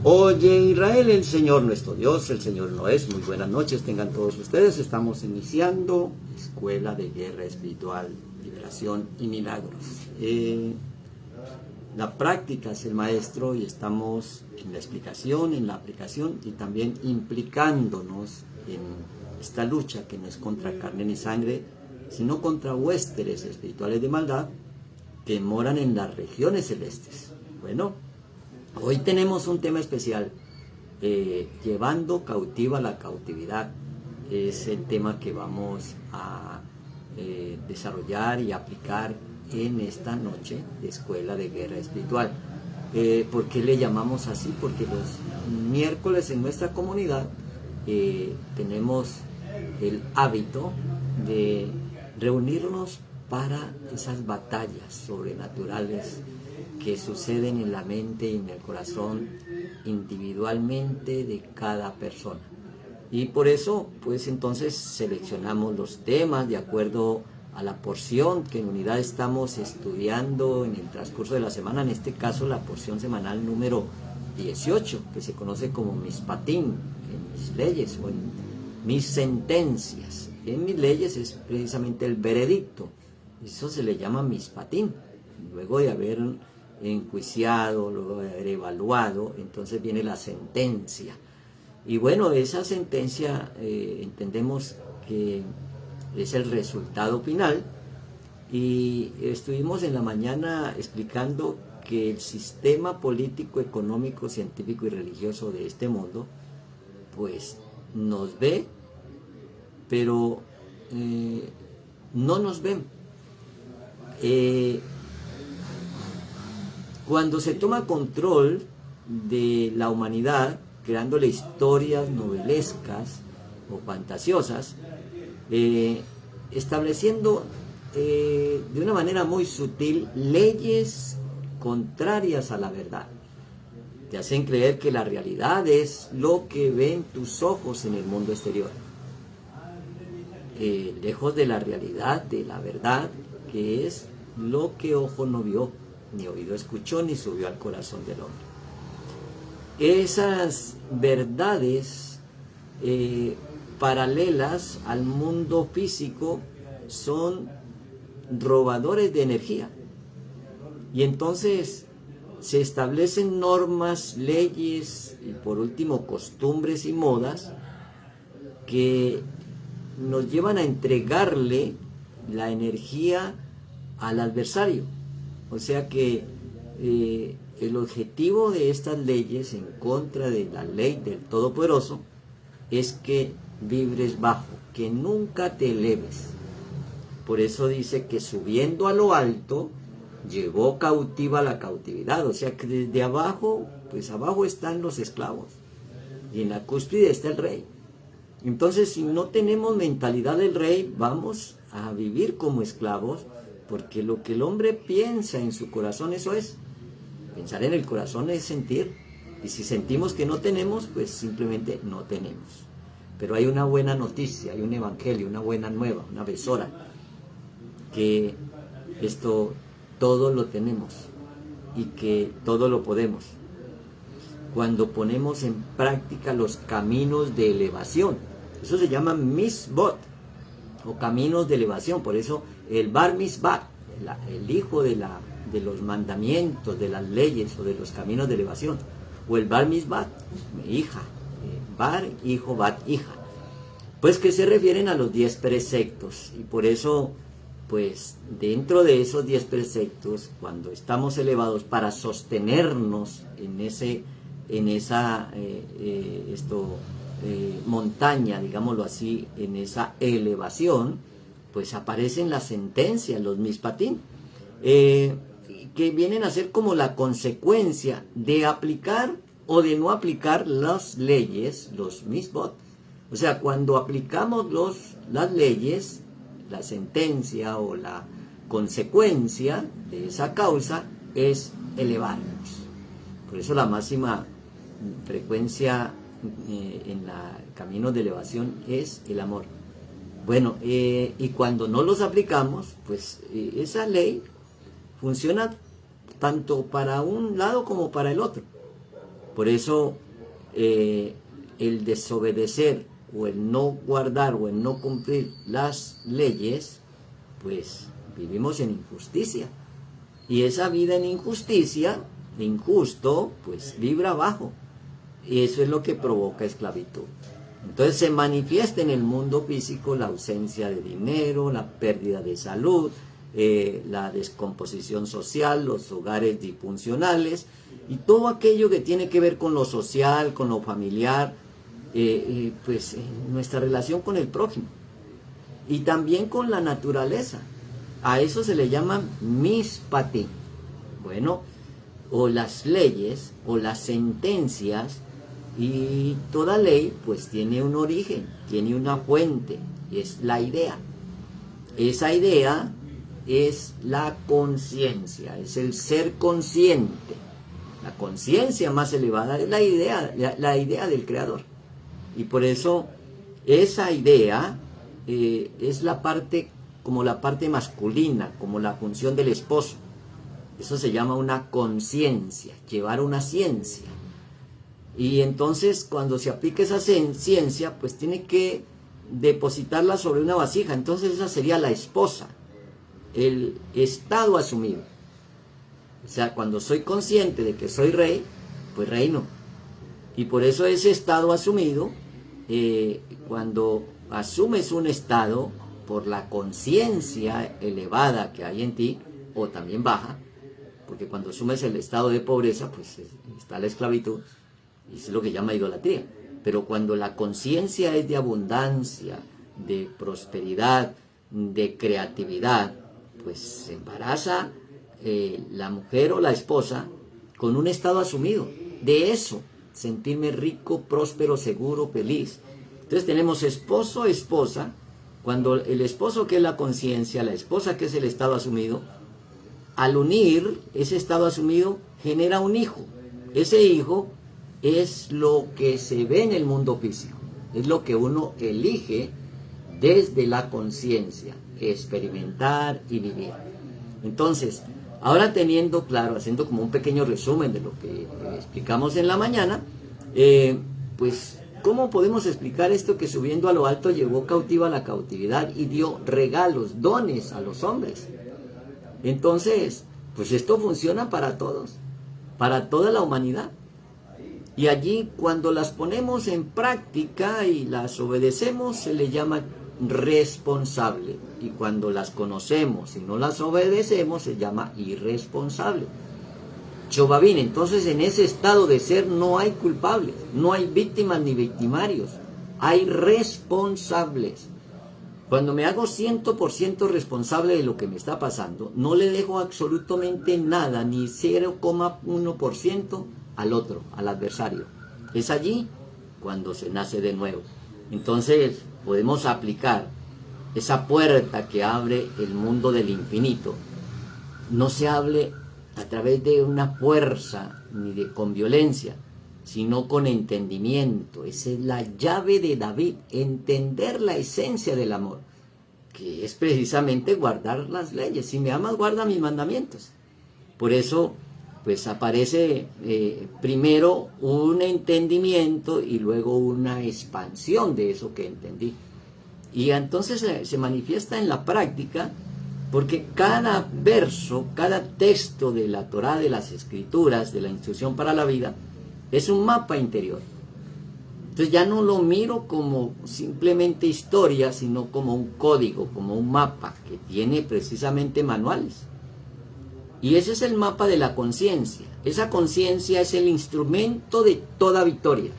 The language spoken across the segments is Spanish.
Oye Israel, el Señor nuestro Dios, el Señor no es. Muy buenas noches, tengan todos ustedes. Estamos iniciando Escuela de Guerra Espiritual, Liberación y Milagros. La práctica es el maestro y estamos en la explicación, en la aplicación y también implicándonos en esta lucha que no es contra carne ni sangre, sino contra huéspedes espirituales de maldad que moran en las regiones celestes. Bueno, hoy tenemos un tema especial, llevando cautiva la cautividad. Es el tema que vamos a desarrollar y aplicar en esta noche de Escuela de Guerra Espiritual. ¿Por qué le llamamos así? Porque los miércoles en nuestra comunidad tenemos el hábito de reunirnos para esas batallas sobrenaturales que suceden en la mente y en el corazón individualmente de cada persona. Y por eso, pues entonces seleccionamos los temas de acuerdo a la porción que en unidad estamos estudiando en el transcurso de la semana, en este caso la porción semanal número 18, que se conoce como Mishpatim, en mis leyes o en mis sentencias. En mis leyes es precisamente el veredicto, eso se le llama Mishpatim. Luego de haber enjuiciado, luego de haber evaluado, entonces viene la sentencia. Y bueno, esa sentencia entendemos que es el resultado final, y estuvimos en la mañana explicando que el sistema político, económico, científico y religioso de este mundo pues nos ve, pero no nos ven. Cuando se toma control de la humanidad, creándole historias novelescas o fantasiosas, estableciendo de una manera muy sutil leyes contrarias a la verdad. Te hacen creer que la realidad es lo que ven tus ojos en el mundo exterior, lejos de la realidad, de la verdad, que es lo que ojo no vio, ni oído escuchó, ni subió al corazón del hombre. Esas verdades paralelas al mundo físico son robadores de energía, y entonces se establecen normas, leyes y por último costumbres y modas que nos llevan a entregarle la energía al adversario. O sea que el objetivo de estas leyes en contra de la ley del Todopoderoso es que vibres bajo, que nunca te eleves. Por eso dice que subiendo a lo alto llevó cautiva la cautividad. O sea que desde abajo, pues abajo están los esclavos y en la cúspide está el rey. Entonces, si no tenemos mentalidad del rey, vamos a vivir como esclavos, porque lo que el hombre piensa en su corazón, eso es. Pensar en el corazón es sentir, y si sentimos que no tenemos, pues simplemente no tenemos. Pero hay una buena noticia, hay un evangelio, una buena nueva, una besora, que esto todo lo tenemos y que todo lo podemos cuando ponemos en práctica los caminos de elevación. Eso se llama Mishbot, o caminos de elevación. Por eso el Bar Mishbah, el hijo de los mandamientos, de las leyes o de los caminos de elevación, o el Bar Mishbah, hija, Bar, hijo, Bat, hija, pues que se refieren a los 10 preceptos. Y por eso, pues dentro de esos 10 preceptos, cuando estamos elevados para sostenernos en esa montaña, digámoslo así, en esa elevación, pues aparecen las sentencias, los Mishpatim, que vienen a ser como la consecuencia de aplicar o de no aplicar las leyes, los Mishbot. O sea, cuando aplicamos las leyes, la sentencia o la consecuencia de esa causa es elevarnos. Por eso la máxima frecuencia en el camino de elevación es el amor. Bueno, y cuando no los aplicamos, pues esa ley funciona tanto para un lado como para el otro. Por eso el desobedecer o el no guardar o el no cumplir las leyes, pues vivimos en injusticia. Y esa vida en injusticia, injusto, pues vibra bajo. Y eso es lo que provoca esclavitud. Entonces se manifiesta en el mundo físico la ausencia de dinero, la pérdida de salud, la descomposición social, los hogares disfuncionales y todo aquello que tiene que ver con lo social, con lo familiar, pues nuestra relación con el prójimo y también con la naturaleza. A eso se le llama mispati. Bueno, o las leyes o las sentencias, y toda ley pues tiene un origen, tiene una fuente, y es la idea. Esa idea es la conciencia, es el ser consciente. La conciencia más elevada es la idea del Creador. Y por eso esa idea es la parte, como la parte masculina, como la función del esposo. Eso se llama una conciencia, llevar una ciencia. Y entonces cuando se aplica esa ciencia, pues tiene que depositarla sobre una vasija. Entonces esa sería la esposa, el estado asumido. O sea, cuando soy consciente de que soy rey, pues reino. Y por eso ese estado asumido, cuando asumes un estado por la conciencia elevada que hay en ti, o también baja, porque cuando asumes el estado de pobreza, pues está la esclavitud, y eso es lo que llama idolatría. Pero cuando la conciencia es de abundancia, de prosperidad, de creatividad, pues se embaraza la mujer o la esposa con un estado asumido. De eso, sentirme rico, próspero, seguro, feliz. Entonces tenemos esposo, esposa. Cuando el esposo, que es la conciencia, la esposa, que es el estado asumido, al unir ese estado asumido, genera un hijo. Ese hijo es lo que se ve en el mundo físico, es lo que uno elige desde la conciencia, experimentar y vivir. Entonces, ahora teniendo claro, haciendo como un pequeño resumen de lo que explicamos en la mañana, pues, ¿cómo podemos explicar esto que subiendo a lo alto llevó cautiva la cautividad y dio regalos, dones a los hombres? Entonces, pues esto funciona para todos, para toda la humanidad. Y allí, cuando las ponemos en práctica y las obedecemos, se le llama responsable. Y cuando las conocemos y no las obedecemos, se llama irresponsable. Chobabín, entonces en ese estado de ser no hay culpables, no hay víctimas ni victimarios, hay responsables. Cuando me hago 100% responsable de lo que me está pasando, no le dejo absolutamente nada, ni 0,1% al otro, al adversario. Es allí cuando se nace de nuevo. Entonces podemos aplicar esa puerta que abre el mundo del infinito. No se hable a través de una fuerza ni con violencia, sino con entendimiento. Esa es la llave de David, entender la esencia del amor, que es precisamente guardar las leyes. Si me amas, guarda mis mandamientos. Por eso, pues aparece primero un entendimiento y luego una expansión de eso que entendí. Y entonces se manifiesta en la práctica, porque cada verso, cada texto de la Torá, de las Escrituras, de la instrucción para la vida, es un mapa interior. Entonces ya no lo miro como simplemente historia, sino como un código, como un mapa que tiene precisamente manuales. Y ese es el mapa de la conciencia. Esa conciencia es el instrumento de toda victoria.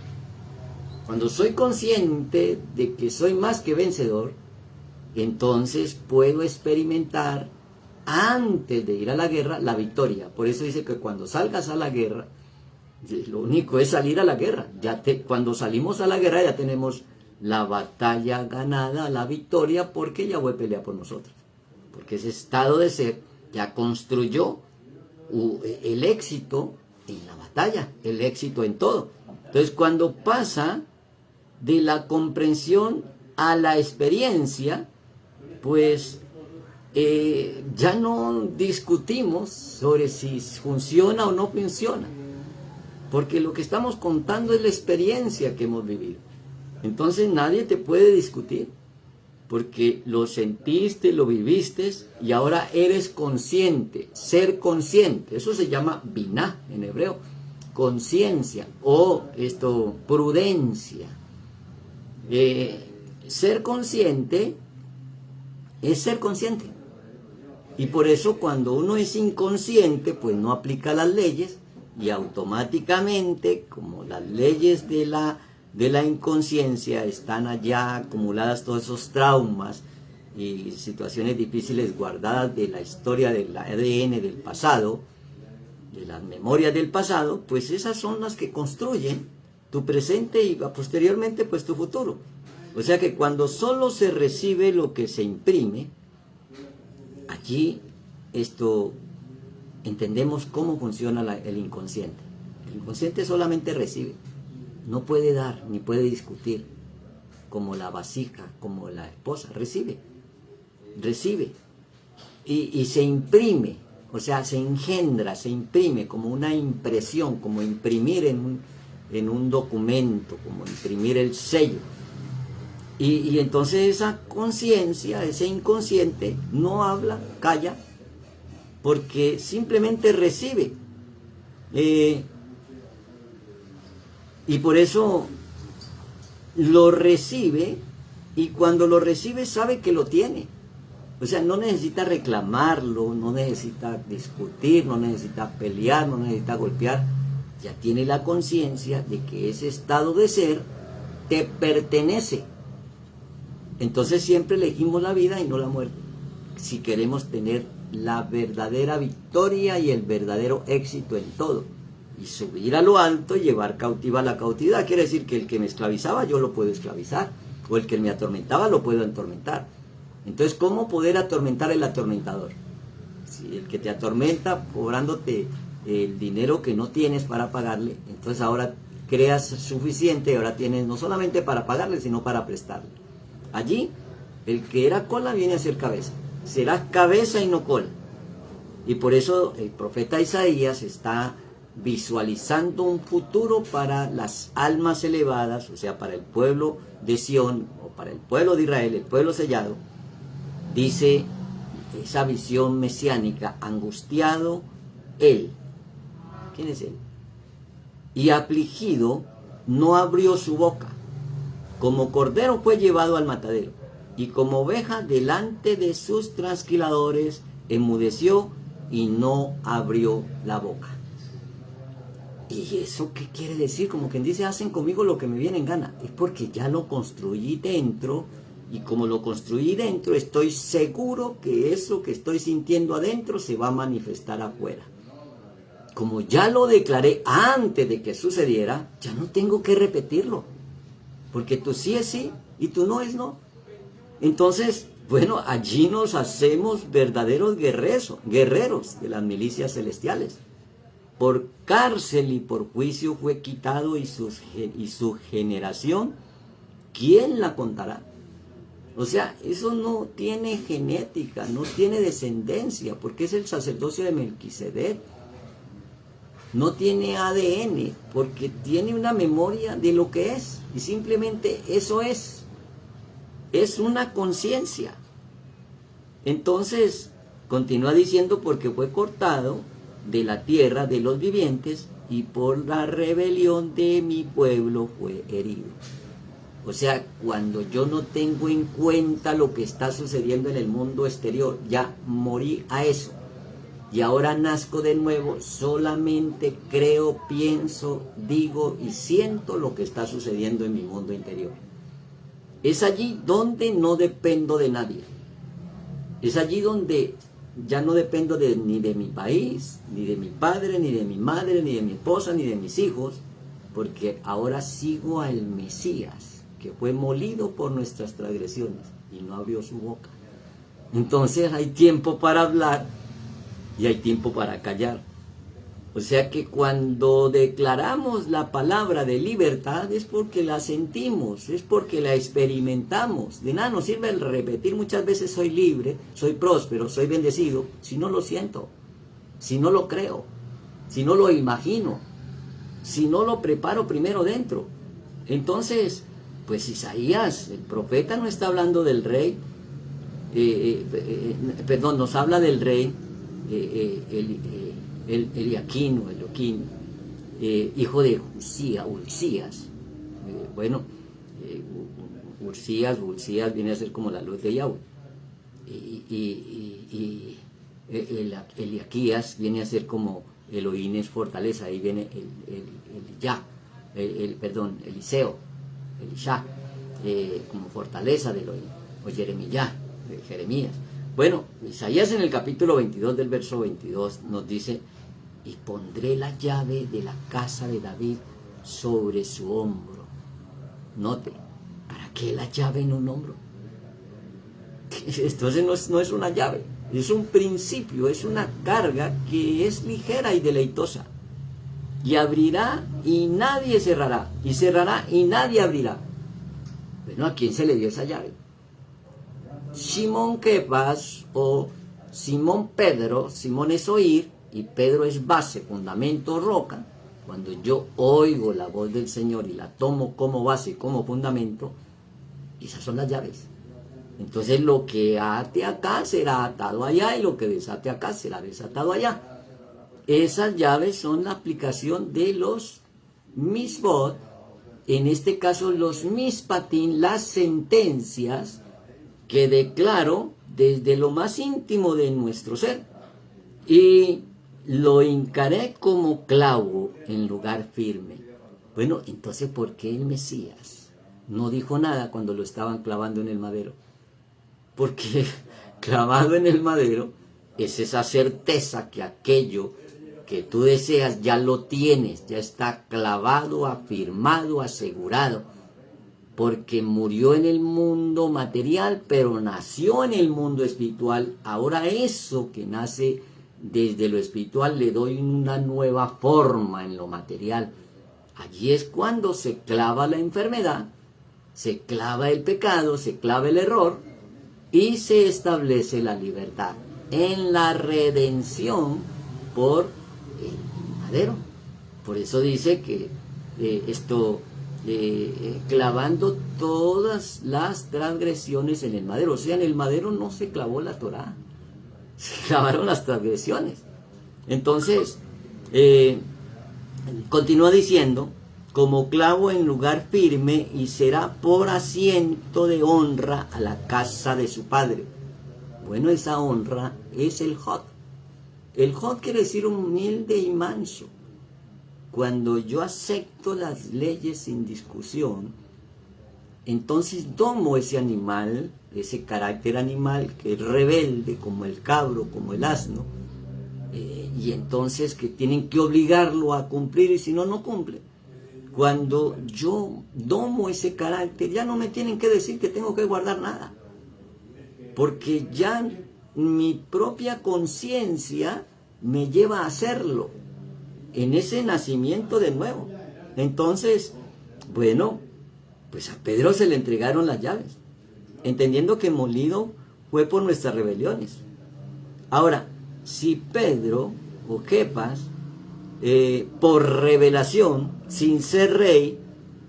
Cuando soy consciente de que soy más que vencedor, entonces puedo experimentar, antes de ir a la guerra, la victoria. Por eso dice que cuando salgas a la guerra, lo único es salir a la guerra. Cuando salimos a la guerra ya tenemos la batalla ganada, la victoria, porque Yahweh pelea por nosotros. Porque ese estado de ser ya construyó el éxito en la batalla, el éxito en todo. Entonces, cuando pasa de la comprensión a la experiencia, pues ya no discutimos sobre si funciona o no funciona. porque lo que estamos contando es la experiencia que hemos vivido. Entonces nadie te puede discutir, porque lo sentiste, lo viviste y ahora eres consciente, ser consciente. Eso se llama binah en hebreo, conciencia o prudencia. Ser consciente es ser consciente. Y por eso cuando uno es inconsciente, pues no aplica las leyes y automáticamente, como las leyes de la inconsciencia están allá acumuladas, todos esos traumas y situaciones difíciles guardadas de la historia del ADN del pasado, de las memorias del pasado, pues esas son las que construyen tu presente y posteriormente pues tu futuro. O sea que cuando solo se recibe lo que se imprime, allí entendemos cómo funciona el inconsciente. El inconsciente solamente recibe, no puede dar ni puede discutir, como la vasija, como la esposa, recibe y se imprime, o sea, se engendra, se imprime como una impresión, como imprimir en un documento, como imprimir el sello. Y entonces esa conciencia, ese inconsciente, no habla, calla, porque simplemente recibe. Y por eso lo recibe, y cuando lo recibe sabe que lo tiene. O sea, no necesita reclamarlo, no necesita discutir, no necesita pelear, no necesita golpear. Ya tiene la conciencia de que ese estado de ser te pertenece. Entonces siempre elegimos la vida y no la muerte, si queremos tener la verdadera victoria y el verdadero éxito en todo. Y subir a lo alto y llevar cautiva la cautividad. Quiere decir que el que me esclavizaba yo lo puedo esclavizar, o el que me atormentaba lo puedo atormentar. Entonces, ¿cómo poder atormentar al atormentador? Si el que te atormenta cobrándote el dinero que no tienes para pagarle, entonces ahora creas suficiente y ahora tienes no solamente para pagarle, sino para prestarle. Allí, el que era cola viene a ser cabeza. Serás cabeza y no cola. Y por eso el profeta Isaías está visualizando un futuro para las almas elevadas, o sea, para el pueblo de Sión, o para el pueblo de Israel, el pueblo sellado. Dice esa visión mesiánica: angustiado él. ¿Quién es él? Y afligido, no abrió su boca. Como cordero fue llevado al matadero, y como oveja delante de sus trasquiladores, enmudeció y no abrió la boca. ¿Y eso qué quiere decir? Como quien dice, hacen conmigo lo que me viene en gana. Es porque ya lo construí dentro, y como lo construí dentro, estoy seguro que eso que estoy sintiendo adentro se va a manifestar afuera. Como ya lo declaré antes de que sucediera, ya no tengo que repetirlo. Porque tu sí es sí y tu no es no. Entonces, bueno, allí nos hacemos verdaderos guerreros de las milicias celestiales. Por cárcel y por juicio fue quitado, y su generación, ¿quién la contará? O sea, eso no tiene genética, no tiene descendencia, porque es el sacerdocio de Melquisedec. No tiene ADN, porque tiene una memoria de lo que es, y simplemente eso es una conciencia. Entonces, continúa diciendo: porque fue cortado de la tierra de los vivientes, y por la rebelión de mi pueblo fue herido. O sea, cuando yo no tengo en cuenta lo que está sucediendo en el mundo exterior, ya morí a eso. Y ahora nazco de nuevo, solamente creo, pienso, digo y siento lo que está sucediendo en mi mundo interior. Es allí donde no dependo de nadie. Es allí donde ya no dependo ni de mi país, ni de mi padre, ni de mi madre, ni de mi esposa, ni de mis hijos, porque ahora sigo al Mesías, que fue molido por nuestras transgresiones y no abrió su boca. Entonces hay tiempo para hablar y hay tiempo para callar. O sea que cuando declaramos la palabra de libertad es porque la sentimos, es porque la experimentamos. De nada nos sirve el repetir muchas veces: soy libre, soy próspero, soy bendecido, si no lo siento, si no lo creo, si no lo imagino. si no lo preparo primero dentro? Entonces, pues Isaías, el profeta, no está hablando del rey, perdón, nos habla del rey Eliaquín o Eloquín, hijo de Ulcías. Ulcías viene a ser como la luz de Yahweh. Eliaquías viene a ser como Elohim es fortaleza. Ahí viene Eliseo, Elisha, como fortaleza de Elohim, o Jeremías, de Jeremías. Bueno, Isaías en el capítulo 22 del verso 22 nos dice: y pondré la llave de la casa de David sobre su hombro. Note, ¿para qué la llave en un hombro? Entonces no es una llave, es un principio, es una carga que es ligera y deleitosa. Y abrirá y nadie cerrará, y cerrará y nadie abrirá. Bueno, ¿a quién se le dio esa llave? Simón Kepas o Simón Pedro. Simón es oír y Pedro es base, fundamento, roca. Cuando yo oigo la voz del Señor y la tomo como base, como fundamento, esas son las llaves. Entonces lo que ate acá será atado allá y lo que desate acá será desatado allá. Esas llaves son la aplicación de los misbot, en este caso los mispatín, las sentencias que declaro desde lo más íntimo de nuestro ser. Y lo hincaré como clavo en lugar firme. Bueno, entonces, ¿por qué el Mesías no dijo nada cuando lo estaban clavando en el madero? Porque clavado en el madero es esa certeza que aquello que tú deseas ya lo tienes, ya está clavado, afirmado, asegurado, porque murió en el mundo material, pero nació en el mundo espiritual. Ahora eso que nace desde lo espiritual le doy una nueva forma en lo material. Allí es cuando se clava la enfermedad, se clava el pecado, se clava el error y se establece la libertad en la redención por el madero. Por eso dice que clavando todas las transgresiones en el madero. O sea, en el madero no se clavó la Torá, se clavaron las transgresiones. Entonces, continúa diciendo: como clavo en lugar firme, y será por asiento de honra a la casa de su padre. Bueno, esa honra es el Jod. El Jod quiere decir humilde y manso. Cuando yo acepto las leyes sin discusión, entonces domo ese animal, ese carácter animal que es rebelde, como el cabro, como el asno, y entonces que tienen que obligarlo a cumplir, y si no, no cumple. Cuando yo domo ese carácter, ya no me tienen que decir que tengo que guardar nada, porque ya mi propia conciencia me lleva a hacerlo, en ese nacimiento de nuevo. Entonces, bueno, pues a Pedro se le entregaron las llaves, entendiendo que molido fue por nuestras rebeliones. Ahora, si Pedro o Kepas, por revelación, sin ser rey,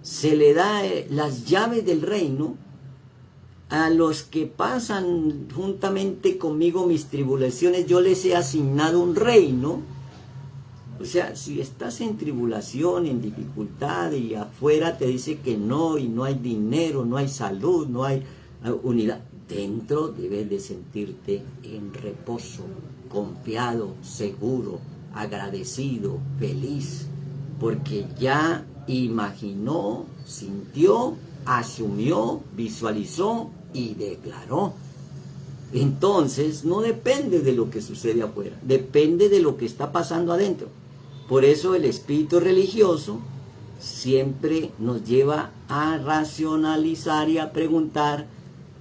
se le da las llaves del reino a los que pasan juntamente conmigo mis tribulaciones, yo les he asignado un reino. O sea, si estás en tribulación, en dificultad, y afuera te dice que no, y no hay dinero, no hay salud, no hay unidad, dentro debes de sentirte en reposo, confiado, seguro, agradecido, feliz, porque ya imaginó, sintió, asumió, visualizó y declaró. Entonces no depende de lo que sucede afuera, depende de lo que está pasando adentro. Por eso el espíritu religioso siempre nos lleva a racionalizar y a preguntar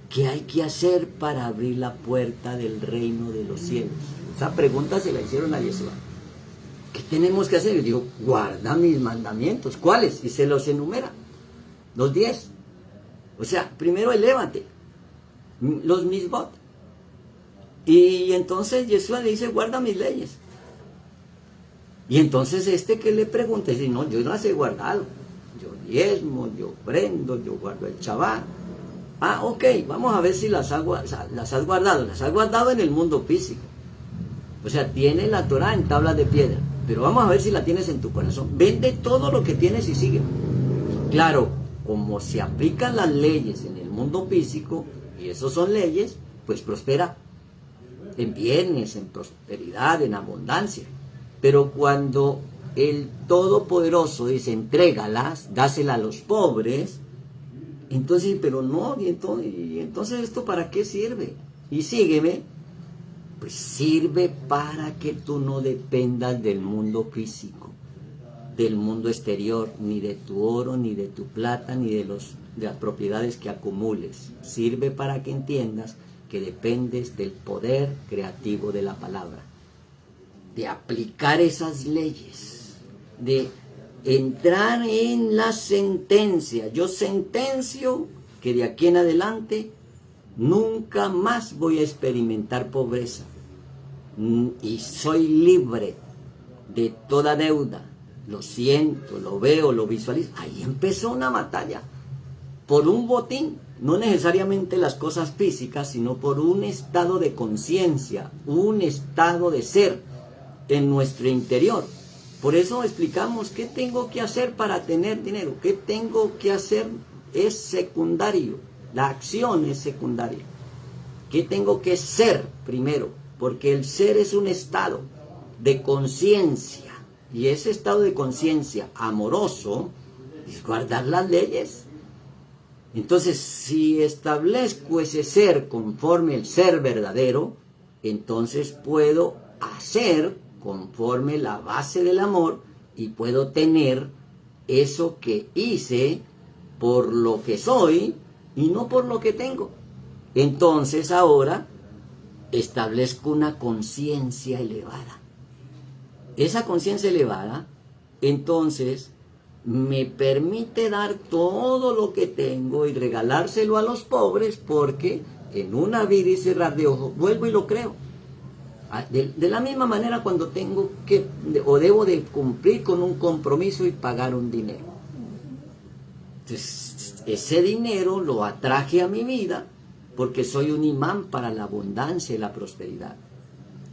qué hay que hacer para abrir la puerta del reino de los cielos. Esa pregunta se la hicieron a Yeshua. ¿Qué tenemos que hacer? Yo digo, guarda mis mandamientos. ¿Cuáles? Y se los enumera. Los 10. O sea, primero elévate. Los misbot. Y entonces Yeshua le dice, guarda mis leyes. Y entonces que le pregunta, dice, no, yo las he guardado. Yo diezmo, yo prendo, yo guardo el Shabbat. Ah, ok, vamos a ver si las has guardado. Las has guardado en el mundo físico. O sea, tiene la Torah en tablas de piedra. Pero vamos a ver si la tienes en tu corazón. Vende todo lo que tienes y sigue. Claro, como se aplican las leyes en el mundo físico, y eso son leyes, pues prospera en bienes, en prosperidad, en abundancia. Pero cuando el Todopoderoso dice, entrégalas, dásela a los pobres, entonces, pero no, y entonces ¿esto para qué sirve? Y sígueme, pues sirve para que tú no dependas del mundo físico, del mundo exterior, ni de tu oro, ni de tu plata, ni de las propiedades que acumules. Sirve para que entiendas que dependes del poder creativo de la palabra, de aplicar esas leyes, de entrar en la sentencia. Yo sentencio que de aquí en adelante nunca más voy a experimentar pobreza y soy libre de toda deuda. Lo siento, lo veo, lo visualizo. Ahí empezó una batalla por un botín, no necesariamente las cosas físicas, sino por un estado de conciencia, un estado de ser en nuestro interior. Por eso explicamos qué tengo que hacer para tener dinero, qué tengo que hacer es secundario, la acción es secundaria. ¿Qué tengo que ser primero? Porque el ser es un estado de conciencia, y ese estado de conciencia amoroso es guardar las leyes. Entonces, si establezco ese ser conforme el ser verdadero, entonces puedo hacer conforme la base del amor y puedo tener eso que hice por lo que soy y no por lo que tengo. Entonces ahora establezco una conciencia elevada. Esa conciencia elevada, entonces, me permite dar todo lo que tengo y regalárselo a los pobres, porque en un abrir y cerrar de ojos vuelvo y lo creo. De la misma manera cuando tengo que o debo de cumplir con un compromiso y pagar un dinero. Entonces, ese dinero lo atraje a mi vida porque soy un imán para la abundancia y la prosperidad.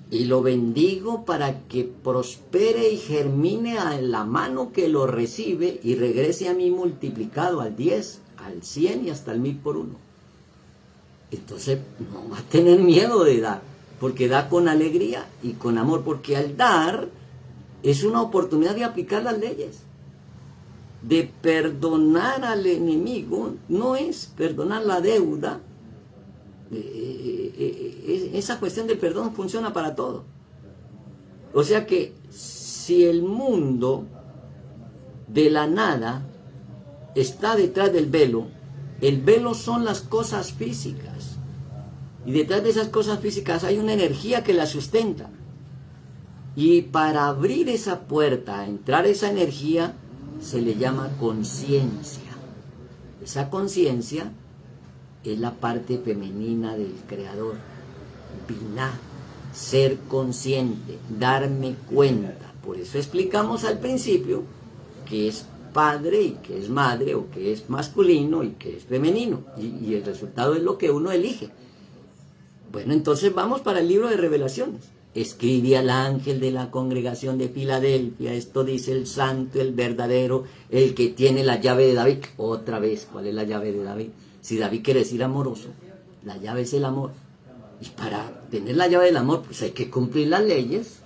Y lo bendigo para que prospere y germine a la mano que lo recibe y regrese a mí multiplicado al 10, al 100 y hasta el 1000 por uno. Entonces no va a tener miedo de dar, porque da con alegría y con amor, porque al dar es una oportunidad de aplicar las leyes, de perdonar al enemigo. No es perdonar la deuda. Esa cuestión del perdón funciona para todo. O sea que si el mundo de la nada está detrás del velo, el velo son las cosas físicas, y detrás de esas cosas físicas hay una energía que la sustenta, y para abrir esa puerta, a entrar esa energía, se le llama conciencia. Esa conciencia es la parte femenina del creador. Binah, ser consciente, darme cuenta. Por eso explicamos al principio que es padre y que es madre, o que es masculino y que es femenino, y el resultado es lo que uno elige. Bueno, entonces vamos para el libro de Revelaciones. Escribe al ángel de la congregación de Filadelfia, esto dice el santo, el verdadero, el que tiene la llave de David. Otra vez, ¿cuál es la llave de David? Si David quiere decir amoroso, la llave es el amor. Y para tener la llave del amor, pues hay que cumplir las leyes.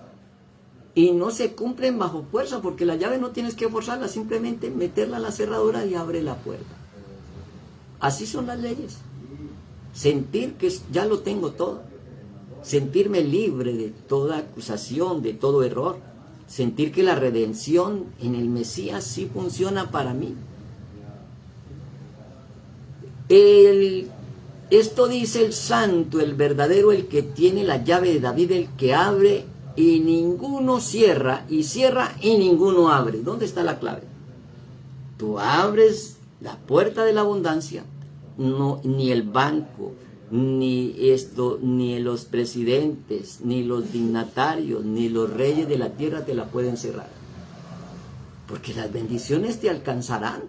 Y no se cumplen bajo fuerza, porque la llave no tienes que forzarla, simplemente meterla a la cerradura y abre la puerta. Así son las leyes. Sentir que ya lo tengo todo. Sentirme libre de toda acusación, de todo error. Sentir que la redención en el Mesías sí funciona para mí. Esto dice el santo, el verdadero, el que tiene la llave de David, el que abre y ninguno cierra, y cierra y ninguno abre. ¿Dónde está la clave? Tú abres la puerta de la abundancia, no, ni el banco, ni los presidentes, ni los dignatarios, ni los reyes de la tierra te la pueden cerrar. Porque las bendiciones te alcanzarán.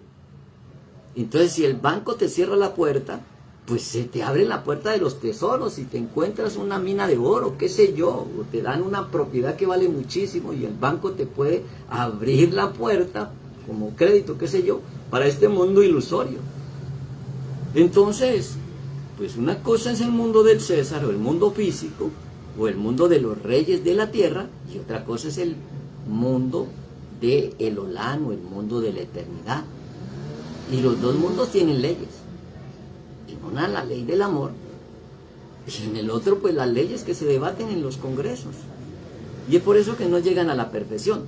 Entonces, si el banco te cierra la puerta, pues se te abre la puerta de los tesoros y te encuentras una mina de oro, qué sé yo, o te dan una propiedad que vale muchísimo y el banco te puede abrir la puerta como crédito, qué sé yo, para este mundo ilusorio. Entonces, pues una cosa es el mundo del César o el mundo físico o el mundo de los reyes de la tierra y otra cosa es el mundo de el Olán o el mundo de la eternidad. Y los dos mundos tienen leyes. En una la ley del amor y en el otro pues las leyes que se debaten en los congresos. Y es por eso que no llegan a la perfección.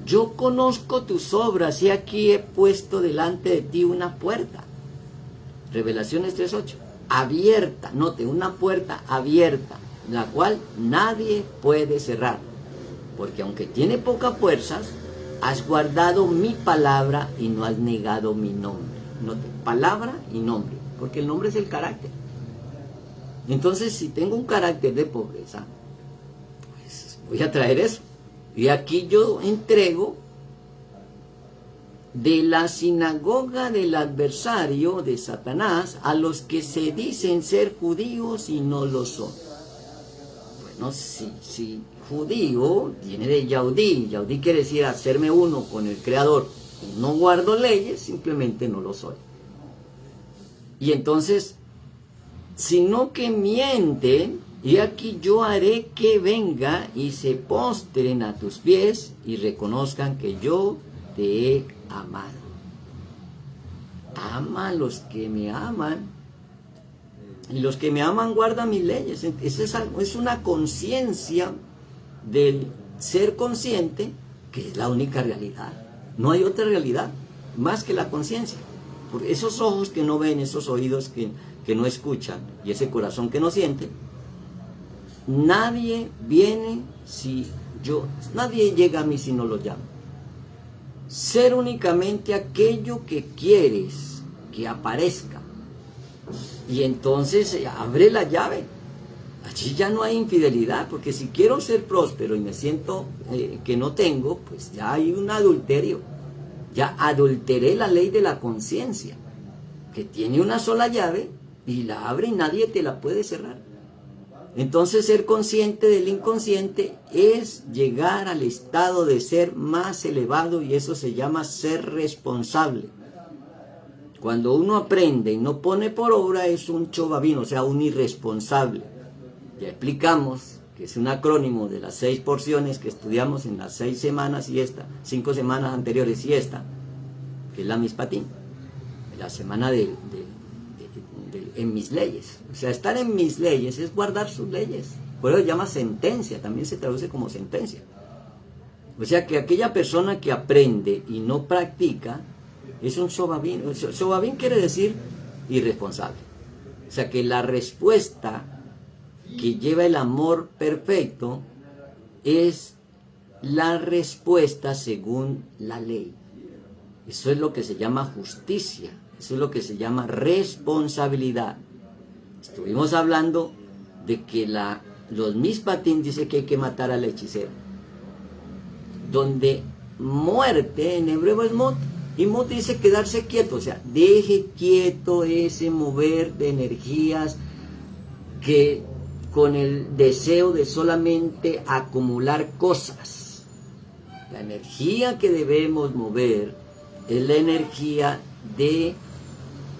Yo conozco tus obras y aquí he puesto delante de ti una puerta. Revelaciones 3:8. Abierta, note, una puerta abierta, la cual nadie puede cerrar. Porque aunque tiene pocas fuerzas, has guardado mi palabra y no has negado mi nombre. Note, palabra y nombre, porque el nombre es el carácter. Entonces, si tengo un carácter de pobreza, pues voy a traer eso. Y aquí yo entrego de la sinagoga del adversario de Satanás a los que se dicen ser judíos y no lo son. Bueno, si judío viene de Yaudí, Yaudí quiere decir hacerme uno con el Creador, y no guardo leyes, simplemente no lo soy. Y entonces, sino que mienten, y aquí yo haré que venga y se postren a tus pies y reconozcan que yo te he amado. Ama a los que me aman, y los que me aman guardan mis leyes. Es una conciencia del ser consciente que es la única realidad. No hay otra realidad más que la conciencia. Por esos ojos que no ven, esos oídos que no escuchan y ese corazón que no siente, nadie viene nadie llega a mí si no lo llamo. Ser únicamente aquello que quieres que aparezca. Y entonces abre la llave. Allí ya no hay infidelidad, porque si quiero ser próspero y me siento que no tengo, pues ya hay un adulterio. Ya adulteré la ley de la conciencia, que tiene una sola llave y la abre y nadie te la puede cerrar. Entonces ser consciente del inconsciente es llegar al estado de ser más elevado y eso se llama ser responsable. Cuando uno aprende y no pone por obra es un chovabín, o sea, un irresponsable. Ya explicamos que es un acrónimo de las 6 porciones que estudiamos en las 6 semanas y 5 semanas anteriores y esta, que es la Mishpatim, la semana en mis leyes. O sea, estar en mis leyes es guardar sus leyes. Por eso se llama sentencia, también se traduce como sentencia. O sea que aquella persona que aprende y no practica es un shobabín. Shobabín quiere decir irresponsable. O sea que la respuesta que lleva el amor perfecto es la respuesta según la ley. Eso es lo que se llama justicia. Eso es lo que se llama responsabilidad. Estuvimos hablando de que los Mishpatim dice que hay que matar al hechicero. Donde muerte en hebreo es mot. Y mot dice quedarse quieto. O sea, deje quieto ese mover de energías que con el deseo de solamente acumular cosas. La energía que debemos mover es la energía de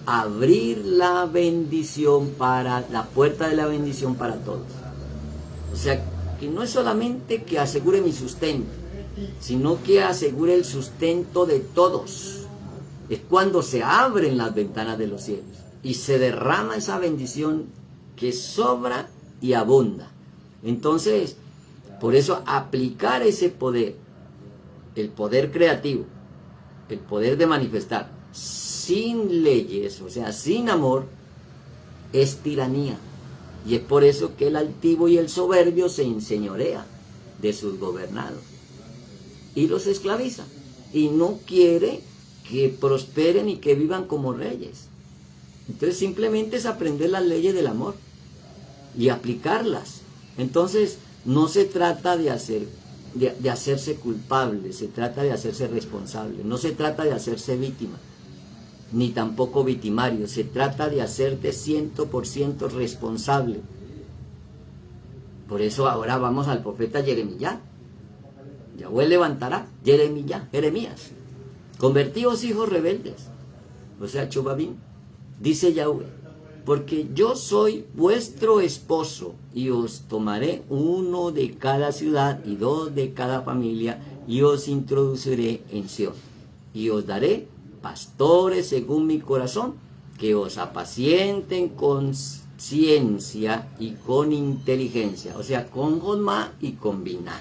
abrir la bendición la puerta de la bendición para todos. O sea, que no es solamente que asegure mi sustento, sino que asegure el sustento de todos. Es cuando se abren las ventanas de los cielos y se derrama esa bendición que sobra y abunda. Entonces, por eso aplicar ese poder, el poder creativo, el poder de manifestar, sin leyes, o sea, sin amor, es tiranía. Y es por eso que el altivo y el soberbio se enseñorea de sus gobernados y los esclaviza. Y no quiere que prosperen y que vivan como reyes. Entonces simplemente es aprender las leyes del amor. y aplicarlas. Entonces, no se trata de hacerse culpable, se trata de hacerse responsable, no se trata de hacerse víctima, ni tampoco victimario, se trata de hacerte 100% responsable. Por eso ahora vamos al profeta Jeremías. Yahweh levantará, Jeremías. Convertíos hijos rebeldes, o sea, Chobabín, dice Yahweh, porque yo soy vuestro esposo y os tomaré uno de cada ciudad y dos de cada familia y os introduciré en Sión y os daré pastores según mi corazón que os apacienten con ciencia y con inteligencia, o sea, con Jodma y con Binah.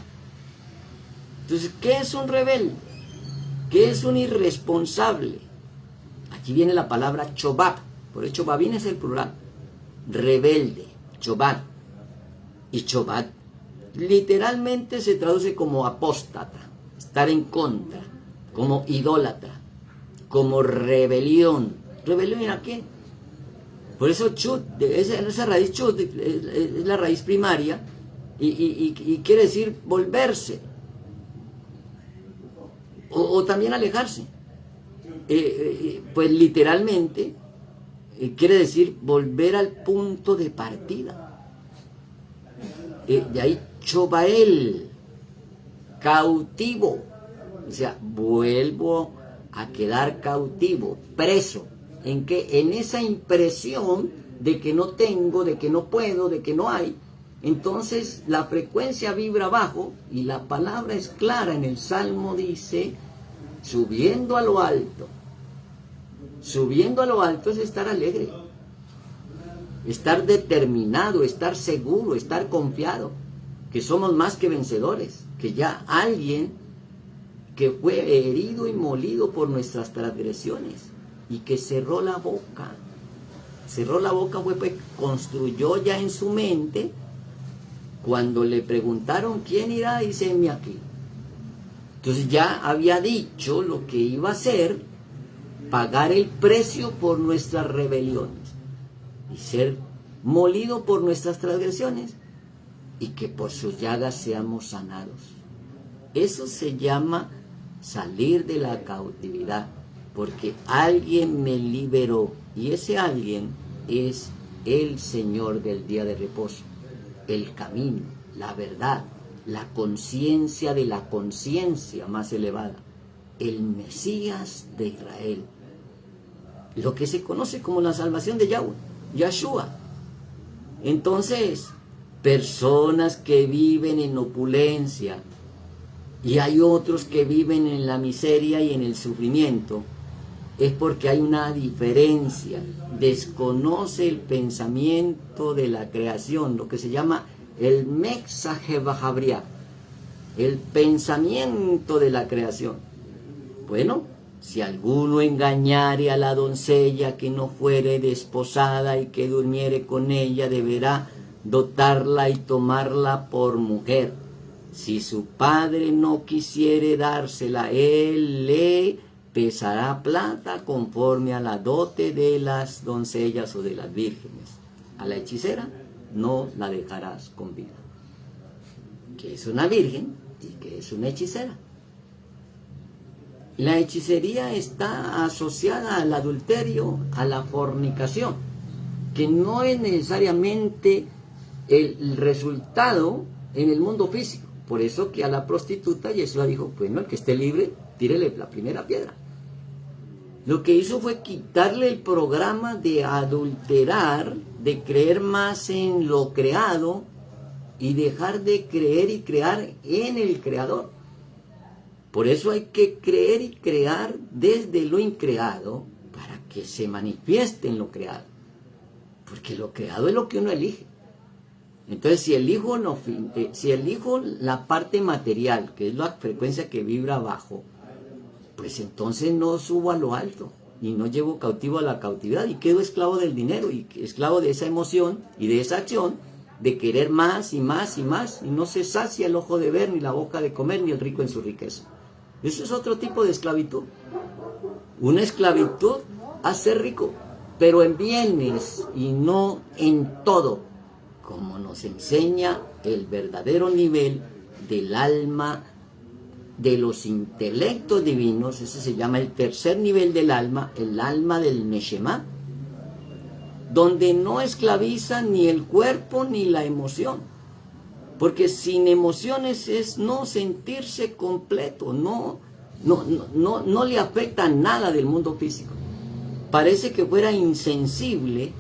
Entonces, ¿qué es un rebelde? ¿Qué es un irresponsable? Aquí viene la palabra chobab, por eso chobabín es el plural, rebelde, chobab. Y chobab literalmente se traduce como apóstata, estar en contra, como idólatra, como rebelión. ¿Rebelión a qué? Por eso chut, esa raíz chut es la raíz primaria y quiere decir volverse. O también alejarse. Pues literalmente quiere decir volver al punto de partida. De ahí Chobael, cautivo. O sea, vuelvo a quedar cautivo, preso. ¿En qué? En esa impresión de que no tengo, de que no puedo, de que no hay. Entonces la frecuencia vibra bajo y la palabra es clara. En el Salmo dice, subiendo a lo alto. Subiendo a lo alto es estar alegre, estar determinado, estar seguro, estar confiado, que somos más que vencedores, que ya alguien que fue herido y molido por nuestras transgresiones y que cerró la boca, pues construyó ya en su mente. Cuando le preguntaron quién irá, dice, heme aquí. Entonces ya había dicho lo que iba a hacer, pagar el precio por nuestras rebeliones y ser molido por nuestras transgresiones y que por sus llagas seamos sanados. Eso se llama salir de la cautividad, porque alguien me liberó y ese alguien es el Señor del día de reposo, el camino, la verdad, la conciencia de la conciencia más elevada, el Mesías de Israel, lo que se conoce como la salvación de Yahweh, Yahshua. Entonces, personas que viven en opulencia y hay otros que viven en la miseria y en el sufrimiento, es porque hay una diferencia, desconoce el pensamiento de la creación, lo que se llama el Mexajebahabria, el pensamiento de la creación. Bueno, si alguno engañare a la doncella que no fuere desposada y que durmiere con ella, deberá dotarla y tomarla por mujer. Si su padre no quisiere dársela, él le pesará plata conforme a la dote de las doncellas o de las vírgenes. A la hechicera no la dejarás con vida. Que es una virgen y que es una hechicera. La hechicería está asociada al adulterio, a la fornicación, que no es necesariamente el resultado en el mundo físico. Por eso que a la prostituta Yeshua dijo, bueno, el que esté libre, tírele la primera piedra. Lo que hizo fue quitarle el programa de adulterar, de creer más en lo creado y dejar de creer y crear en el creador. Por eso hay que creer y crear desde lo increado para que se manifieste en lo creado. Porque lo creado es lo que uno elige. Entonces, si elijo la parte material, que es la frecuencia que vibra abajo, pues entonces no subo a lo alto y no llevo cautivo a la cautividad y quedo esclavo del dinero y esclavo de esa emoción y de esa acción de querer más y más y más, y no se sacia el ojo de ver, ni la boca de comer, ni el rico en su riqueza. Eso es otro tipo de esclavitud. Una esclavitud a ser rico, pero en bienes y no en todo, como nos enseña el verdadero nivel del alma, de los intelectos divinos. Ese se llama el tercer nivel del alma, el alma del Neshama, donde no esclaviza ni el cuerpo ni la emoción, porque sin emociones es no sentirse completo, no le afecta nada del mundo físico. Parece que fuera insensible,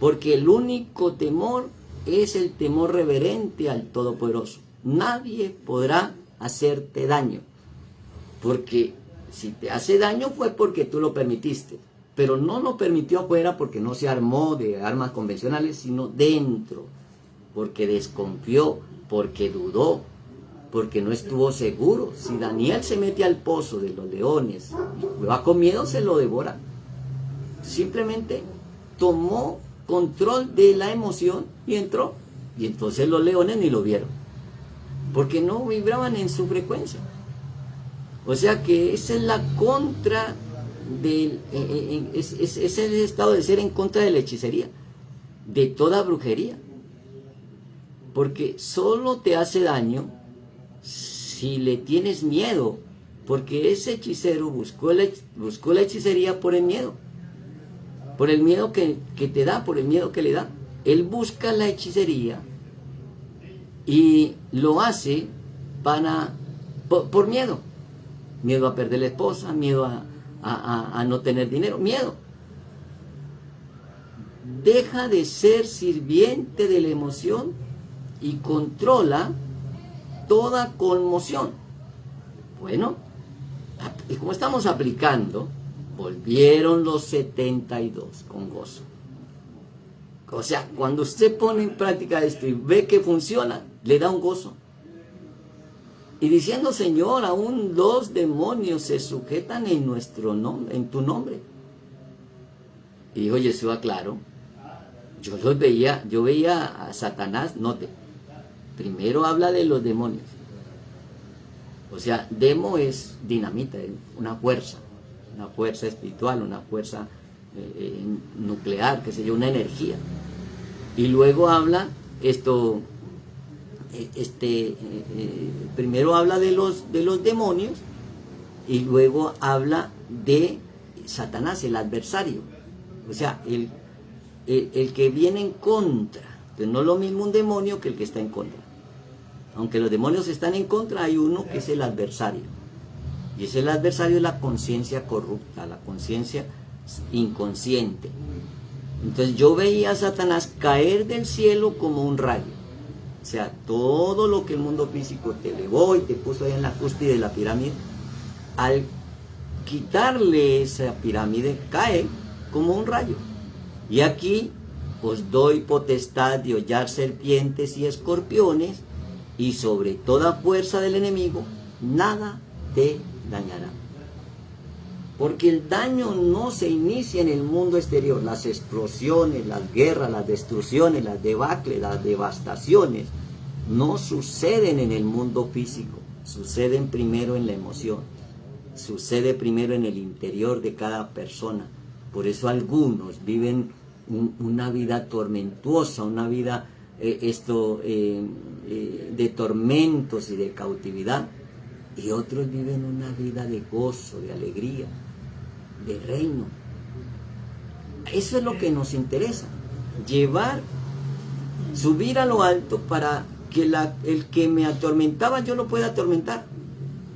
porque el único temor es el temor reverente al Todopoderoso. Nadie podrá hacerte daño, porque si te hace daño fue porque tú lo permitiste, pero no lo permitió afuera porque no se armó de armas convencionales, sino dentro, porque desconfió, porque dudó, porque no estuvo seguro. Si Daniel se mete al pozo de los leones y va con miedo, se lo devora. Simplemente tomó control de la emoción y entró, y entonces los leones ni lo vieron, porque no vibraban en su frecuencia. O sea que esa es la contra del, es el estado de ser en contra de la hechicería, de toda brujería, porque solo te hace daño si le tienes miedo, porque ese hechicero buscó la hechicería por el miedo que te da, por el miedo que le da. Él busca la hechicería y lo hace por miedo. Miedo a perder la esposa, miedo a no tener dinero, miedo. Deja de ser sirviente de la emoción y controla toda conmoción. Bueno, y como estamos aplicando, volvieron los 72 con gozo. O sea, cuando usted pone en práctica esto y ve que funciona, le da un gozo. Y diciendo, Señor, aún los demonios se sujetan en nuestro nombre, en tu nombre. Y dijo Yeshua, claro, yo veía a Satanás, note, primero habla de los demonios. O sea, demo es dinamita, es una fuerza espiritual, una fuerza nuclear, qué sé yo, una energía. Y luego habla primero habla de los demonios y luego habla de Satanás, el adversario, o sea, el que viene en contra. Entonces, no es lo mismo un demonio que el que está en contra. Aunque los demonios están en contra, hay uno que es el adversario, y ese el adversario es la conciencia corrupta, la conciencia inconsciente. Entonces yo veía a Satanás caer del cielo como un rayo. O sea, todo lo que el mundo físico te elevó y te puso ahí en la cúspide de la pirámide, al quitarle esa pirámide, cae como un rayo. Y aquí os doy potestad de hollar serpientes y escorpiones, y sobre toda fuerza del enemigo, nada te dañará. Porque el daño no se inicia en el mundo exterior. Las explosiones, las guerras, las destrucciones, las debacles, las devastaciones no suceden en el mundo físico. Suceden primero en la emoción. Sucede primero en el interior de cada persona. Por eso algunos viven una vida tormentuosa, una vida de tormentos y de cautividad. Y otros viven una vida de gozo, de alegría, de reino. Eso es lo que nos interesa. Subir a lo alto para que el que me atormentaba yo lo pueda atormentar.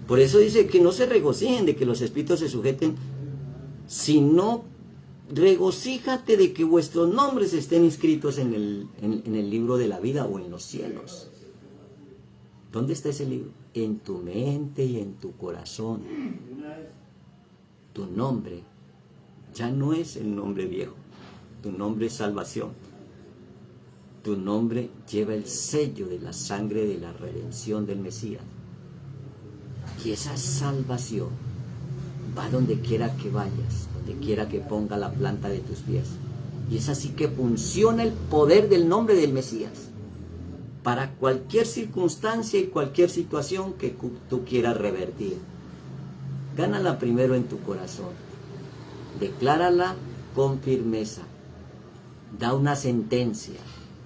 Por eso dice que no se regocijen de que los espíritus se sujeten, sino regocíjate de que vuestros nombres estén inscritos en el libro de la vida o en los cielos. ¿Dónde está ese libro? En tu mente y en tu corazón. Tu nombre ya no es el nombre viejo. Tu nombre es salvación. Tu nombre lleva el sello de la sangre de la redención del Mesías. Y esa salvación va donde quiera que vayas, donde quiera que ponga la planta de tus pies. Y es así que funciona el poder del nombre del Mesías para cualquier circunstancia y cualquier situación que tú quieras revertir. Gánala primero en tu corazón. Declárala con firmeza. Da una sentencia.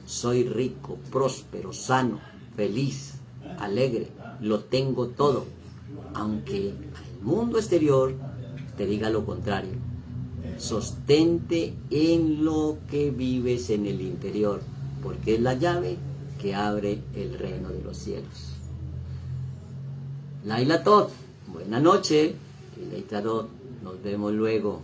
soy rico, próspero, sano, feliz, alegre, lo tengo todo, aunque el mundo exterior te diga lo contrario. Sostente en lo que vives en el interior, porque es la llave que abre el reino de los cielos. Laila Tot, buena noche. Y Leitadot, nos vemos luego.